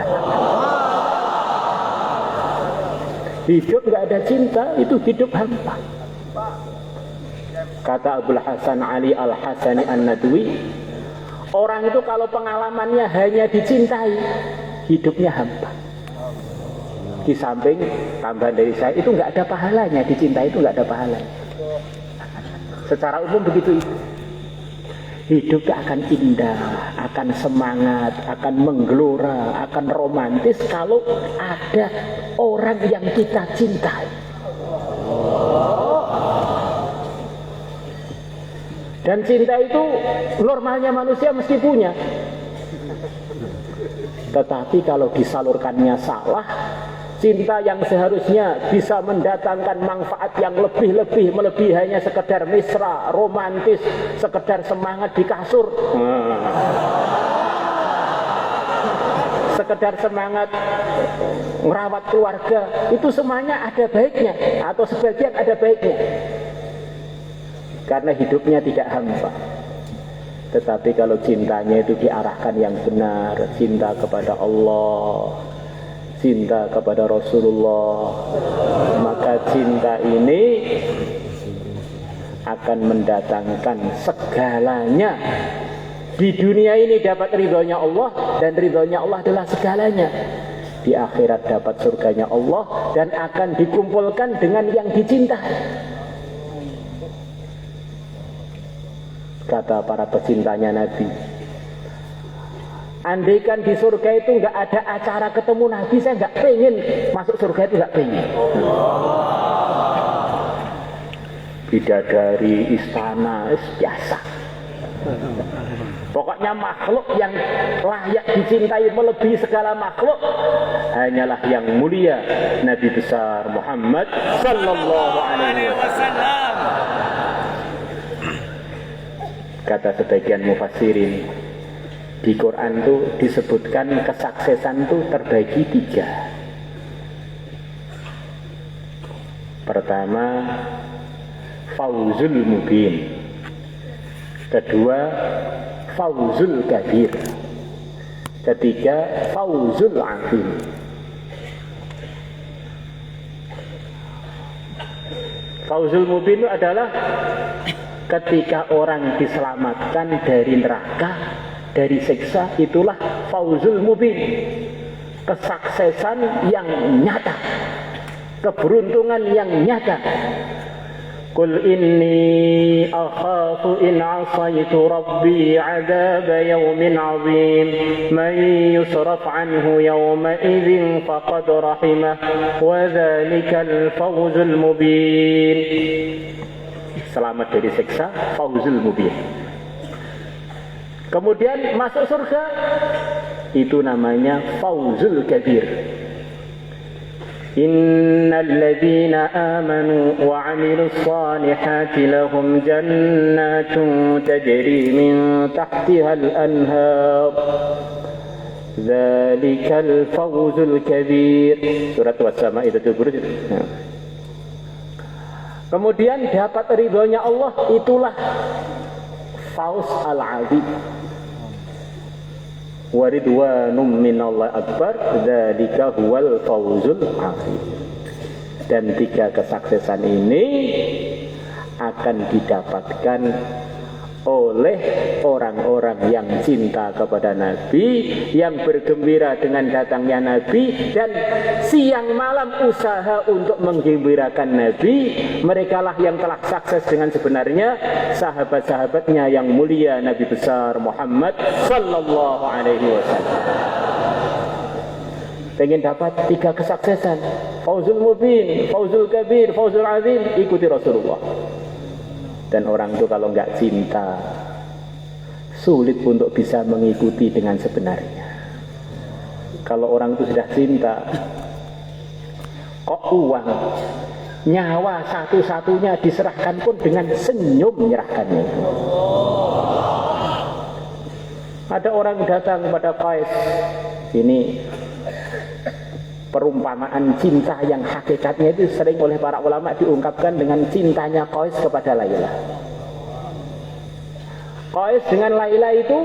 Hidup nggak ada cinta itu hidup hampa. Kata Abul Hasan Ali Al-Hasani An-Nadwi, orang itu kalau pengalamannya hanya dicintai, hidupnya hampa. Di samping tambahan dari saya, itu nggak ada pahalanya, dicintai itu nggak ada pahalanya. Secara umum begitu itu. Hidup akan indah, akan semangat, akan menggelora, akan romantis kalau ada orang yang kita cintai. Dan cinta itu normalnya manusia mesti punya. Tetapi kalau disalurkannya salah, cinta yang seharusnya bisa mendatangkan manfaat yang lebih-lebih, melebihi hanya sekedar mesra, romantis, sekedar semangat di kasur, sekedar semangat merawat keluarga, itu semuanya ada baiknya atau sebagian ada baiknya, karena hidupnya tidak hampa. Tetapi kalau cintanya itu diarahkan yang benar, cinta kepada Allah, cinta kepada Rasulullah, maka cinta ini akan mendatangkan segalanya. Di dunia ini dapat ridhonya Allah, dan ridhonya Allah adalah segalanya. Di akhirat dapat surganya Allah, dan akan dikumpulkan dengan yang dicintai. Kata para pecintanya Nabi, andaikan di surga itu nggak ada acara ketemu Nabi, saya nggak pengen masuk surga, itu nggak pengen. Bidadari, istana, biasa. Pokoknya makhluk yang layak dicintai melebihi segala makhluk hanyalah yang mulia, Nabi besar Muhammad Sallallahu Alaihi Wasallam. Kata sebagian mufassirin, di Quran itu disebutkan kesuksesan itu terbagi 3. Pertama, fauzul mubin. Kedua, fauzul kabir. Ketiga, fauzul azim. Fauzul mubin itu adalah ketika orang diselamatkan dari neraka, dari siksa, itulah fauzul mubin, kesuksesan yang nyata, keberuntungan yang nyata. Qul inni akhafu in asaitu rabbi azab yawmin azim man yusraf anhu yawma idzin faqad rahimah wa dzalikal fawzul mubin. Selamat dari siksa, fauzul mubin. Kemudian masuk surga, itu namanya fauzul kabir. Innal ladzina amanu wa 'amilus solihati lahum jannatun tajri min tahtihal anhar. Dzalikal fawzul kabir. Surat Was-Sama itu Buruj. Kemudian dapat ridhonya Allah, itulah fauz al-'azim. Wa ridwanum minallahi akbar, dzalika huwal fawzul 'azim. Dan 3 kesuksesan ini akan didapatkan oleh orang-orang yang cinta kepada Nabi, yang bergembira dengan datangnya Nabi, dan siang malam usaha untuk menggembirakan Nabi. Merekalah yang telah sukses dengan sebenarnya, sahabat-sahabatnya yang mulia Nabi besar Muhammad sallallahu alaihi wasallam. Pengen dapat 3 kesuksesan, fauzul mubin, fauzul kabir, fauzul azim, ikuti Rasulullah. Dan orang itu kalau nggak cinta, sulit untuk bisa mengikuti dengan sebenarnya. Kalau orang itu sudah cinta, kok uang, nyawa satu-satunya diserahkan pun dengan senyum menyerahkannya. Ada orang datang kepada Qais, ini perumpamaan cinta yang hakikatnya itu sering oleh para ulama diungkapkan dengan cintanya Qais kepada Laila. Qais dengan Laila itu,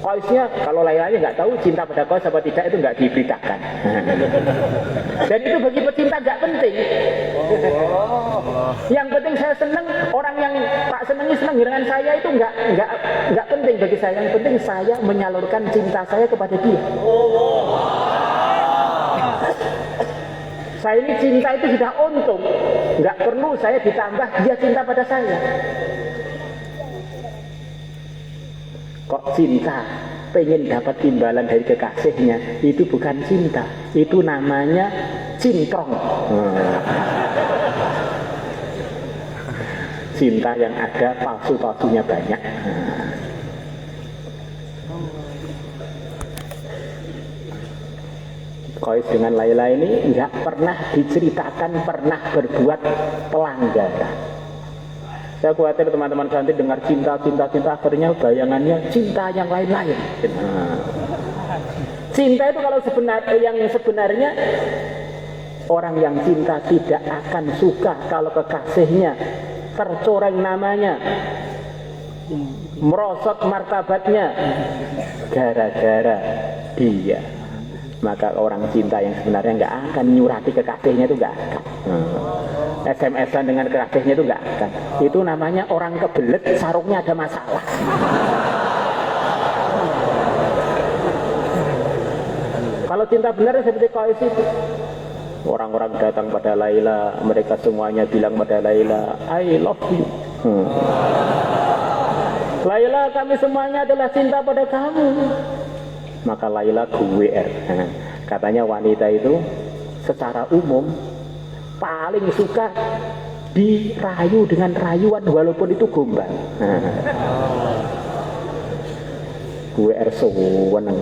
Qaisnya kalau Lailanya nggak tahu cinta pada Qais apa tidak itu nggak diberitakan. Dan itu bagi pecinta nggak penting. Yang penting saya senang, orang yang tak senangi senang dengan saya itu nggak penting bagi saya. Yang penting saya menyalurkan cinta saya kepada dia. Saya ini cinta itu sudah untung, nggak perlu saya ditambah dia cinta pada saya. Kok cinta pengen dapat imbalan dari kekasihnya, itu bukan cinta, itu namanya cintrong. Cinta yang ada palsu-palsunya banyak. Qais dengan Laila ini nggak pernah diceritakan pernah berbuat pelanggaran. Saya khawatir teman-teman santri dengar cinta, akhirnya bayangannya cinta yang lain-lain. Cinta itu kalau sebenarnya orang yang cinta tidak akan suka kalau kekasihnya tercoreng namanya, merosot martabatnya gara-gara dia. Maka orang cinta yang sebenarnya nggak akan nyurati kekasihnya, itu nggak akan. SMS-an dengan kekasihnya itu nggak akan. Itu namanya orang kebelet, sarungnya ada masalah. Kalau cinta benar seperti Qais itu, orang-orang datang pada Laila, mereka semuanya bilang pada Laila, I love you. Laila, kami semuanya adalah cinta pada kamu. Maka Laila GWR. Katanya wanita itu secara umum paling suka dirayu dengan rayuan walaupun itu gombal. GWR seneng.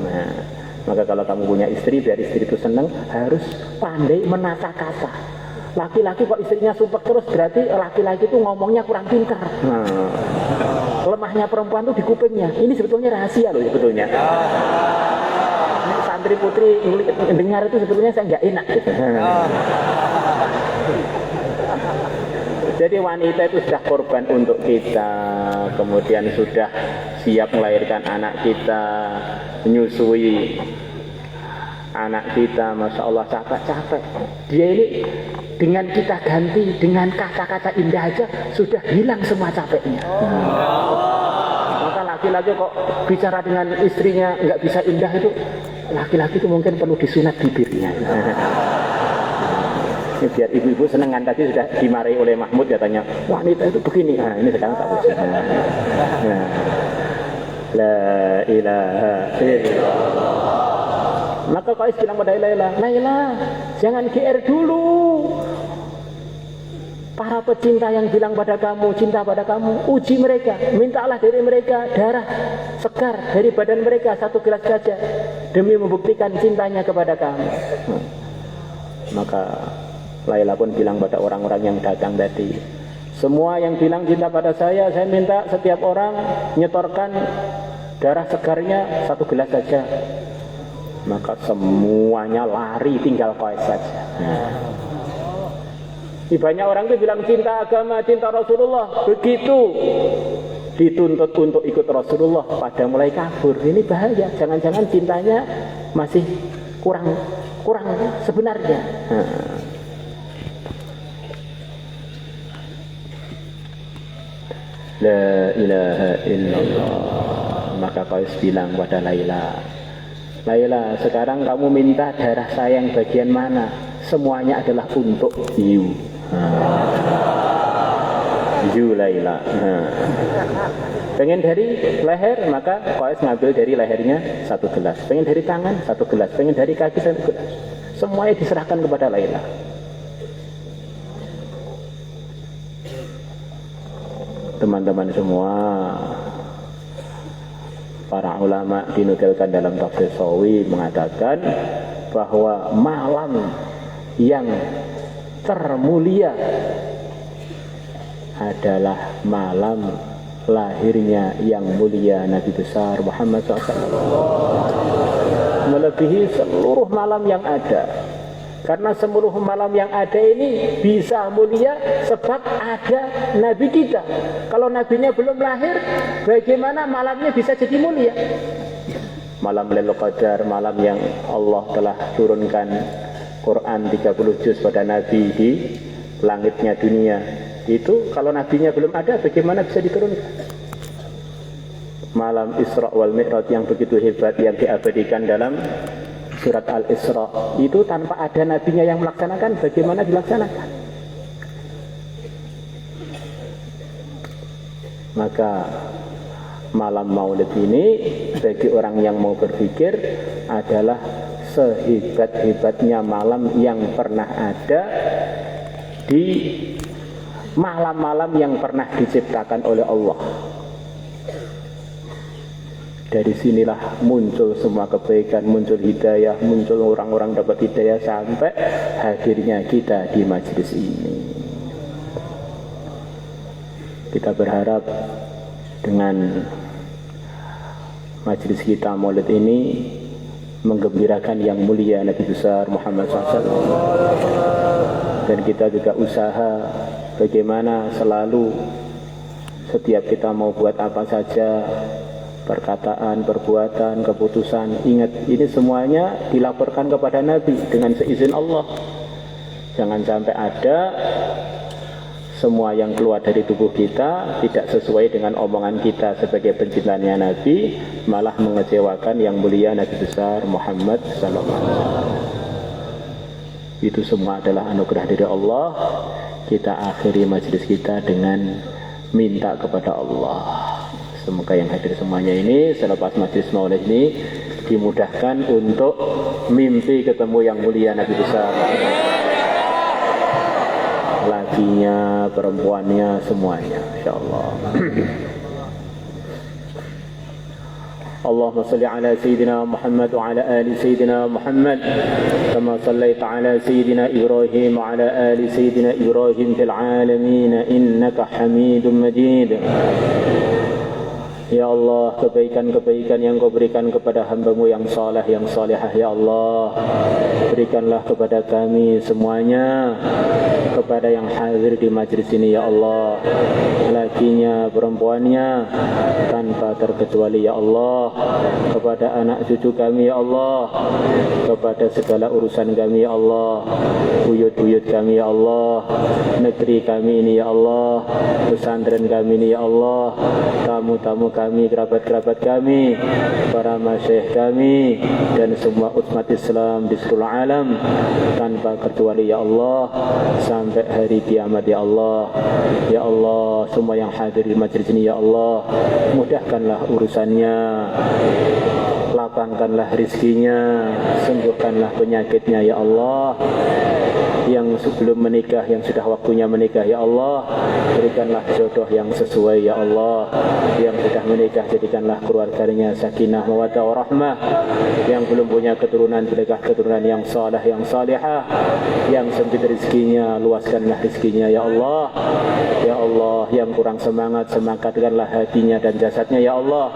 Maka kalau kamu punya istri, biar istri itu seneng, harus pandai menata kata. Laki-laki kok istrinya sumpah terus, berarti laki-laki itu ngomongnya kurang pintar. Lemahnya perempuan itu di kupingnya. Ini sebetulnya rahasia loh sebetulnya. Santri putri dengar itu sebetulnya saya nggak enak gitu. Jadi wanita itu sudah korban untuk kita, kemudian sudah siap melahirkan anak kita, menyusui anak kita, Masya Allah capek-capek. Dia ini dengan kita ganti dengan kata-kata indah aja sudah hilang semua capeknya. Maka laki-laki kok bicara dengan istrinya nggak bisa indah itu, laki-laki itu mungkin perlu disunat bibirnya. Ini biar ibu-ibu senengan, tadi sudah dimarahi oleh Mahmud katanya wanita itu begini. Nah, ini sekarang tak usah. Nah, la ilaha illallah. Maka Qais bilang pada Laila, Laila, jangan GR dulu. Para pecinta yang bilang pada kamu, cinta pada kamu, uji mereka, mintalah dari mereka darah segar dari badan mereka 1 gelas saja demi membuktikan cintanya kepada kamu. Maka Laila pun bilang pada orang-orang yang datang tadi, semua yang bilang cinta pada saya minta setiap orang nyetorkan darah segarnya 1 gelas saja. Maka semuanya lari, tinggal Qais saja. Banyak orang itu bilang cinta agama, cinta Rasulullah, begitu dituntut untuk ikut Rasulullah pada mulai kabur. Ini bahaya, jangan-jangan cintanya masih kurang sebenarnya. La ilaha illallah. Maka Qais bilang pada Laila, Laila, sekarang kamu minta darah saya yang bagian mana? Semuanya adalah untuk you. You Laila. Pengen dari leher, maka Qais ngambil dari lehernya 1 gelas. Pengen dari tangan 1 gelas. Pengen dari kaki 1 gelas. Semuanya diserahkan kepada Laila. Teman-teman semua, para ulama dinukilkan dalam tafsir Sawi mengatakan bahwa malam yang termulia adalah malam lahirnya yang mulia Nabi besar Muhammad SAW, melebihi seluruh malam yang ada. Karena seluruh malam yang ada ini bisa mulia sebab ada Nabi kita. Kalau Nabinya belum lahir, bagaimana malamnya bisa jadi mulia? Malam Lailatul Qadar, malam yang Allah telah turunkan Quran 30 juz pada Nabi di langitnya dunia. Itu kalau Nabinya belum ada, bagaimana bisa diturunkan? Malam Isra wal Mi'raj yang begitu hebat, yang diabadikan dalam surat Al-Isra, itu tanpa ada nabinya yang melaksanakan, bagaimana dilaksanakan? Maka malam Maulid ini bagi orang yang mau berpikir adalah sehebat-hebatnya malam yang pernah ada di malam-malam yang pernah diciptakan oleh Allah. Dari sinilah muncul semua kebaikan, muncul hidayah, muncul orang-orang dapat hidayah sampai hadirnya kita di majelis ini. Kita berharap dengan majelis kita Maulid ini menggembirakan yang mulia Nabi besar Muhammad SAW. Dan kita juga usaha bagaimana selalu setiap kita mau buat apa saja, perkataan, perbuatan, keputusan, ingat ini semuanya dilaporkan kepada Nabi dengan seizin Allah. Jangan sampai ada semua yang keluar dari tubuh kita tidak sesuai dengan omongan kita sebagai pencintanya Nabi, malah mengecewakan yang mulia Nabi besar Muhammad SAW. Itu semua adalah anugerah dari Allah. Kita akhiri majelis kita dengan minta kepada Allah, semoga yang hadir semuanya ini selepas majelis Maulid ini dimudahkan untuk mimpi ketemu yang mulia Nabi besar, lakinya, perempuannya, semuanya, insyaallah. Allahumma salli ala Sayyidina Muhammad wa ala ali Sayyidina Muhammad kama sallaita ala Sayyidina Ibrahim wa ala ali Sayyidina Ibrahim fil alamin innaka Hamidum Majid. Ya Allah, kebaikan-kebaikan yang Kau berikan kepada hamba-Mu yang saleh, yang salihah, ya Allah, berikanlah kepada kami semuanya, kepada yang hadir di majlis ini, ya Allah, lakinya, perempuannya, tanpa terkecuali, ya Allah, kepada anak cucu kami, ya Allah, kepada segala urusan kami, ya Allah, buyut-buyut kami, ya Allah, negeri kami ini, ya Allah, pesantren kami ini, ya Allah, tamu-tamu kami, kerabat-kerabat kami, para masyayikh kami, dan semua umat Islam di seluruh alam tanpa kecuali, ya Allah, sampai hari kiamat, ya Allah. Ya Allah, semua yang hadir di majlis ini, ya Allah, mudahkanlah urusannya, lapangkanlah rizkinya, sembuhkanlah penyakitnya, ya Allah. yang sebelum menikah, yang sudah waktunya menikah ya Allah, berikanlah jodoh yang sesuai ya Allah. Yang sudah menikah jadikanlah keluarganya sakinah mawaddah warahmah. Yang belum punya keturunan berikanlah keturunan yang saleh, yang salihah. Yang sempit rezekinya luaskanlah rezekinya ya Allah. Ya Allah, yang kurang semangat semangatkanlah hatinya dan jasadnya ya Allah.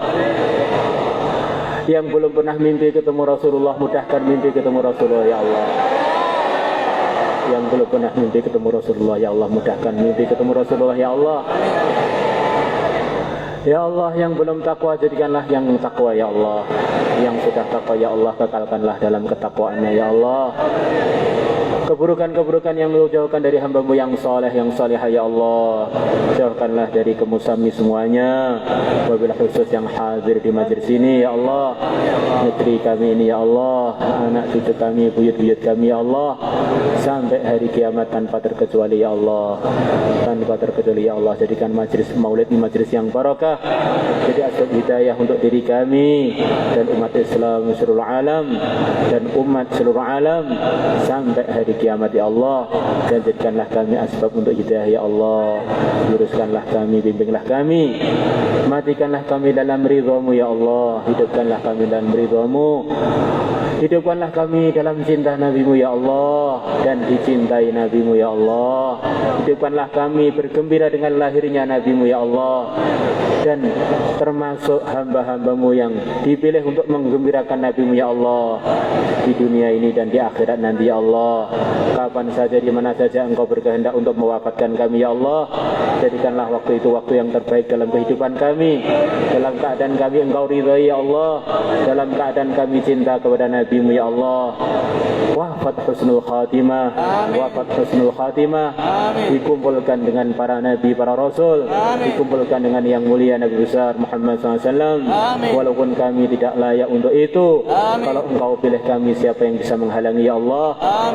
Yang belum pernah mimpi ketemu Rasulullah, mudahkan mimpi ketemu Rasulullah ya Allah. Yang belum pernah mimpi ketemu Rasulullah ya Allah, mudahkan mimpi ketemu Rasulullah ya Allah. Ya Allah, yang belum takwa jadikanlah yang takwa ya Allah. Yang sudah takwa ya Allah, kekalkanlah dalam ketakwaannya ya Allah. Keburukan-keburukan yang lu jauhkan dari hamba-Mu yang saleh, yang salihah ya Allah. Jauhkanlah dari kemusami semuanya. Wabillahi khusus yang hadir di majelis ini ya Allah. Negeri kami ini ya Allah, anak cucu kami, buyut-buyut kami ya Allah, sampai hari kiamat tanpa terkecuali ya Allah. Tanpa terkecuali ya Allah, jadikan majelis maulid ini majelis yang barakah. Jadi asbab hidayah untuk diri kami dan umat Islam seluruh alam dan umat seluruh alam sampai hari kiamat ya Allah. Dan jadikanlah kami asbab untuk hidayah ya Allah. Luruskanlah kami, bimbinglah kami, matikanlah kami dalam ridha-Mu ya Allah. Hidupkanlah kami dalam ridha-Mu. Hidupkanlah kami dalam cinta Nabi-Mu ya Allah, dan dicintai Nabi-Mu ya Allah. Hidupkanlah kami bergembira dengan lahirnya Nabi-Mu ya Allah, dan termasuk hamba-hamba-Mu yang dipilih untuk menggembirakan Nabi-Mu ya Allah, di dunia ini dan di akhirat nanti ya Allah. Kapan saja, di mana saja Engkau berkehendak untuk mewafatkan kami ya Allah, jadikanlah waktu itu waktu yang terbaik dalam kehidupan kami. Dalam keadaan kami Engkau ridhai ya Allah, dalam keadaan kami cinta kepada Nabi-Mu ya Allah. Wafat husnul khatimah, wafat husnul khatimah. Dikumpulkan dengan para nabi, para rasul, dikumpulkan dengan yang mulia Nabi besar Muhammad SAW. Walaupun kami tidak layak untuk itu, kalau Engkau pilih kami, siapa yang bisa menghalangi ya Allah?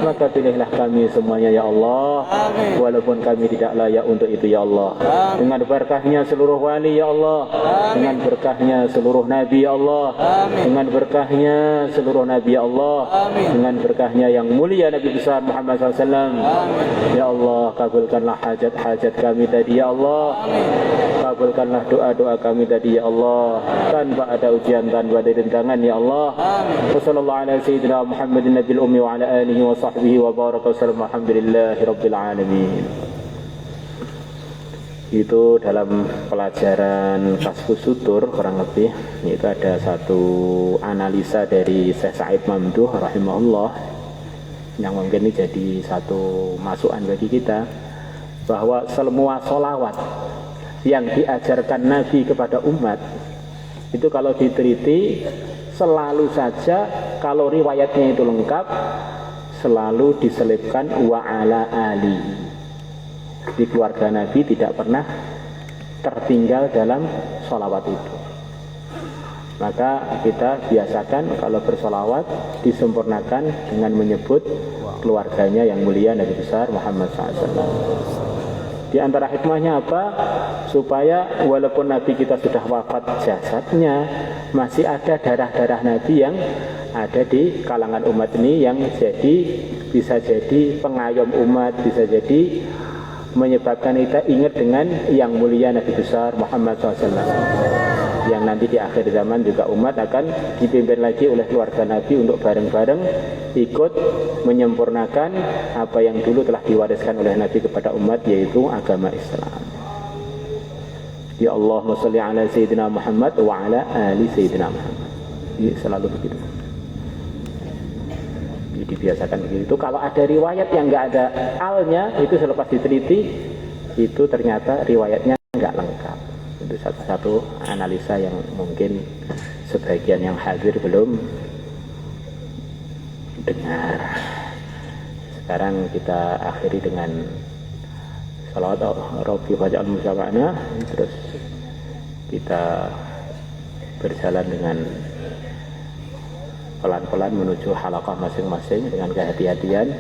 Maka pilihlah kami semuanya ya Allah. Walaupun kami tidak layak untuk itu ya Allah. Dengan berkahnya seluruh wali ya Allah, dengan berkahnya seluruh nabi ya Allah, dengan berkahnya seluruh nabi ya Allah, dengan berkahnya yang mulia Nabi besar Muhammad SAW. Ya Allah, kabulkanlah hajat-hajat kami tadi ya Allah. Kabulkanlah doa-doa kami tadi ya Allah, tanpa ada ujian, tanpa ada rintangan ya Allah. Wassallallahu ala sayyidina Muhammadin nabil ummi wa ala alihi wa sahbihi wa baraka wasallam. Alhamdulillahi rabbil alamin. Itu dalam pelajaran Kasfus Sutur kurang lebih itu ada satu analisa dari Syekh Said Mamduh rahimahullah yang mungkin ini jadi satu masukan bagi kita, bahwa semua sholawat yang diajarkan Nabi kepada umat itu kalau diteliti selalu saja kalau riwayatnya itu lengkap selalu diselipkan wa ala ali. Di keluarga Nabi tidak pernah tertinggal dalam sholawat itu. Maka kita biasakan kalau bersolawat disempurnakan dengan menyebut keluarganya yang mulia Nabi besar Muhammad SAW. Di antara hikmahnya apa? Supaya walaupun Nabi kita sudah wafat jasadnya, masih ada darah-darah Nabi yang ada di kalangan umat ini, yang bisa jadi pengayom umat, bisa jadi menyebabkan kita ingat dengan yang mulia Nabi besar Muhammad SAW, yang nanti di akhir zaman juga umat akan dipimpin lagi oleh keluarga Nabi untuk bareng-bareng ikut menyempurnakan apa yang dulu telah diwariskan oleh Nabi kepada umat, yaitu agama Islam. Ya Allahumma sholli ala Sayyidina Muhammad wa ala ali Sayyidina Muhammad. Ini selalu begitu. Dibiasakan begitu. Kalau ada riwayat yang nggak ada alnya, itu selepas diteliti itu ternyata riwayatnya nggak lengkap. Itu satu-satu analisa yang mungkin sebagian yang hadir belum dengar. Sekarang kita akhiri dengan salawat Rabbi faj'al musafa'na, terus kita berjalan dengan pelan-pelan menuju halaqah masing-masing dengan kehati-hatian.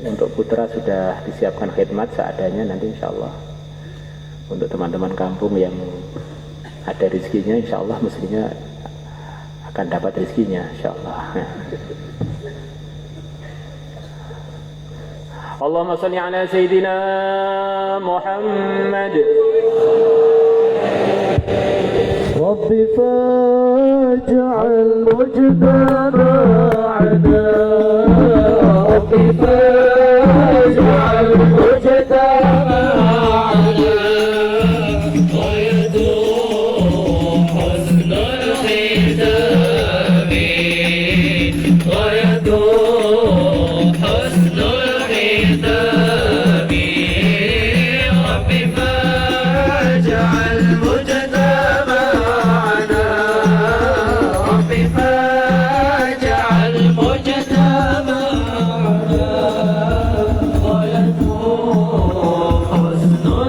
Untuk putra sudah disiapkan khidmat seadanya nanti insyaallah. Untuk teman-teman kampung yang ada rezekinya insyaallah mestinya akan dapat rezekinya insyaallah. اللهم صل على سيدنا محمد رب فاجعل مجدنا عنا رب فاجعل مجدنا